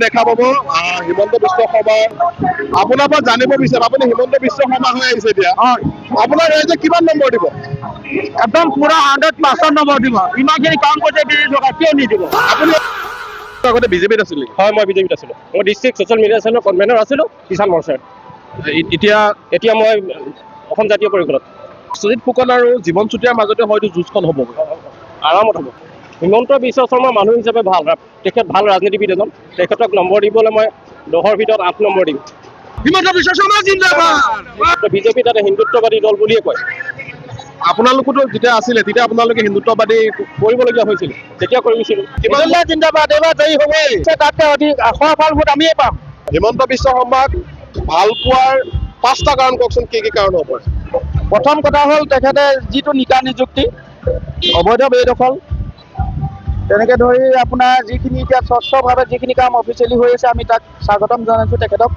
দেখা পাব হিমন্ত বিশ্ব শৰ্মা আপোনাৰ পৰা জানিব বিচাৰিম আপুনি হিমন্ত বিশ্ব শৰ্মা হৈ আহিছে এতিয়া আপোনাৰ ৰাইজে কিমান নম্বৰ দিব একদম পুৰা 100% নম্বৰ দিব ইমানখিনি কাম কৰিছে বিজেপি চৰকাৰ কিয় নিদিব আপুনি আগতে বিজেপিত আছিলে হয় মই বিজেপিত আছিলোঁ মই ডিষ্ট্ৰিক্ট ছ'চিয়েল মিডিয়া চেনেলৰ কনভেনাৰ আছিলোঁ কিষাণ মৰ্চাৰ এতিয়া মই অসম জাতীয় পৰিষদত সুজিত ফুকন আৰু জীৱন চুতীয়াৰ মাজতে হয়তো যুঁজখন হ'ব আৰামত হ'ব হিমন্ত বিশ্ব শৰ্মা মানুহ হিচাপে ভাল তেখেত ভাল ৰাজনীতিবিদ এজন তেখেতক নম্বৰ দিবলৈ মই 10ৰ ভিতৰত 8 নম্বৰ দিম হিমন্ত বিশ্ব শৰ্মা জিন্দাবাদ বিজেপি তাতে হিন্দুত্ববাদী দল বুলিয়ে কয় আপোনালোকতো যেতিয়া আছিলে তেতিয়া আপোনালোকে হিন্দুত্ববাদী কৰিবলগীয়া হৈছিল তেতিয়া কৰিছিলোঁ জিন্দাবাদ এইবাৰ জয়ী হ'বই তাতকৈ অধিক ফলাফল ভোট আমিয়ে পাম হিমন্ত বিশ্ব শৰ্মাক ভাল পোৱাৰ 5টা কাৰণ কওকচোন কি কাৰণ হ'ব প্ৰথম কথা হ'ল তেখেতে যিটো নিকা নিযুক্তি অবৈধ বেদখল তেনেকৈ ধৰি আপোনাৰ যিখিনি এতিয়া স্বচ্ছভাৱে যিখিনি কাম অফিচিয়েলি হৈ আছে আমি তাক স্বাগতম জনাইছোঁ তেখেতক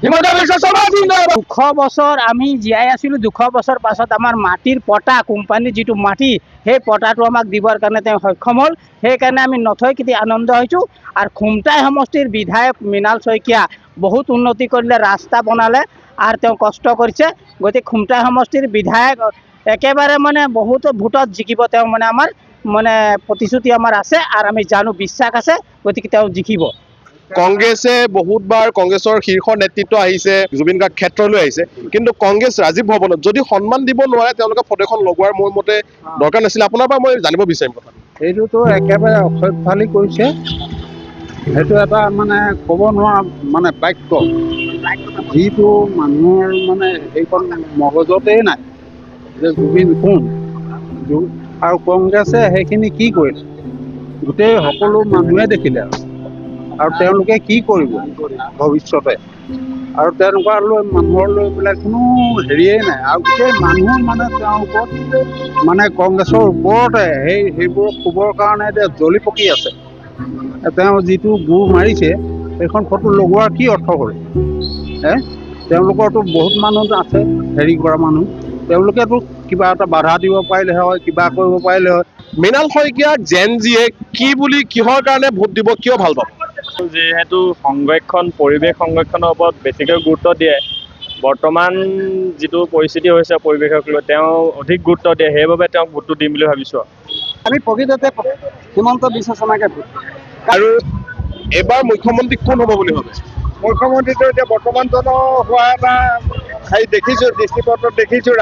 হিমন্ত বিশ্ব শৰ্মা জিন্দাবাদ 200 বছৰ আমি জীয়াই আছিলোঁ 200 বছৰ পাছত আমাৰ মাটিৰ পটা কোম্পানীৰ যিটো মাটি সেই পটাটো আমাক দিবৰ কাৰণে তেওঁ সক্ষম হ'ল সেইকাৰণে আমি নথৈ কেতিয়া আনন্দ হৈছোঁ আৰু খুমটাই সমষ্টিৰ বিধায়ক মৃণাল শইকীয়া বহুত উন্নতি কৰিলে ৰাস্তা বনালে আৰু তেওঁ কষ্ট কৰিছে গতিকে খুমটাই সমষ্টিৰ বিধায়ক একেবাৰে মানে বহুত ভোটত জিকিব তেওঁ মানে আমাৰ মানে প্ৰতিশ্ৰুতি আমাৰ আছে আৰু আমি জানো বিশ্বাস আছে গতিকে তেওঁ জিকিব কংগ্ৰেছে বহুতবাৰ কংগ্ৰেছৰ শীৰ্ষ নেতৃত্ব আহিছে জুবিন গাৰ্গ ক্ষেত্ৰলৈ আহিছে কিন্তু কংগ্ৰেছ ৰাজীৱ ভৱনত যদি সন্মান দিব নোৱাৰে তেওঁলোকে ফটোখন লগোৱাৰ মোৰ মতে দৰকাৰ নাছিলে আপোনাৰ পৰা মই জানিব বিচাৰিম কথা এইটোতো একেবাৰে অসভ্যালি কৰিছে সেইটো এটা মানে ক'ব নোৱাৰা মানে বাক্য যিটো মানুহৰ মানে সেইখন মগজতেই নাই যে জুবিন কোন আৰু কংগ্ৰেছে সেইখিনি কি কৰিলে গোটেই সকলো মানুহে দেখিলে আৰু তেওঁলোকে কি কৰিব ভৱিষ্যতে আৰু তেনেকুৱা মানুহৰ লৈ পেলাই কোনো হেৰিয়েই নাই আৰু গোটেই মানুহ মানে তেওঁৰ ওপৰত মানে কংগ্ৰেছৰ ওপৰতে সেইবোৰ খবৰ কাৰণে এতিয়া জ্বলি পকি আছে তেওঁ যিটো গুৰ মাৰিছে সেইখন ফটো লগোৱাৰ কি অৰ্থ হ'ল তেওঁলোকৰতো বহুত মানুহ আছে হেৰি কৰা মানুহ তেওঁলোকেতো কিবা এটা বাধা দিব পাৰিলে হয় কিবা কৰিব পাৰিলে হয় মৃণাল শইকীয়া জেন জিয়ে কি বুলি কিহৰ কাৰণে ভোট দিব কিয় ভাল পাব যিহেতু পৰিৱেশ সংৰক্ষণৰ ওপৰত বেছিকৈ গুৰুত্ব দিয়ে বৰ্তমান যিটো পৰিস্থিতি হৈছে পৰিৱেশক লৈ তেওঁ অধিক গুৰুত্ব দিয়ে সেইবাবে তেওঁক ভোটটো দিম বুলি ভাবিছোঁ আমি প্ৰকৃততে হিমন্ত বিশ্ব শৰ্মাকে ভোট আৰু এবাৰ মুখ্যমন্ত্ৰী কোন হ'ব বুলি ভাবে মুখ্যমন্ত্ৰীটো এতিয়া বৰ্তমানজনো হোৱা এটা দেখিছোঁ দৃষ্টিপত্ৰত দেখিছোঁ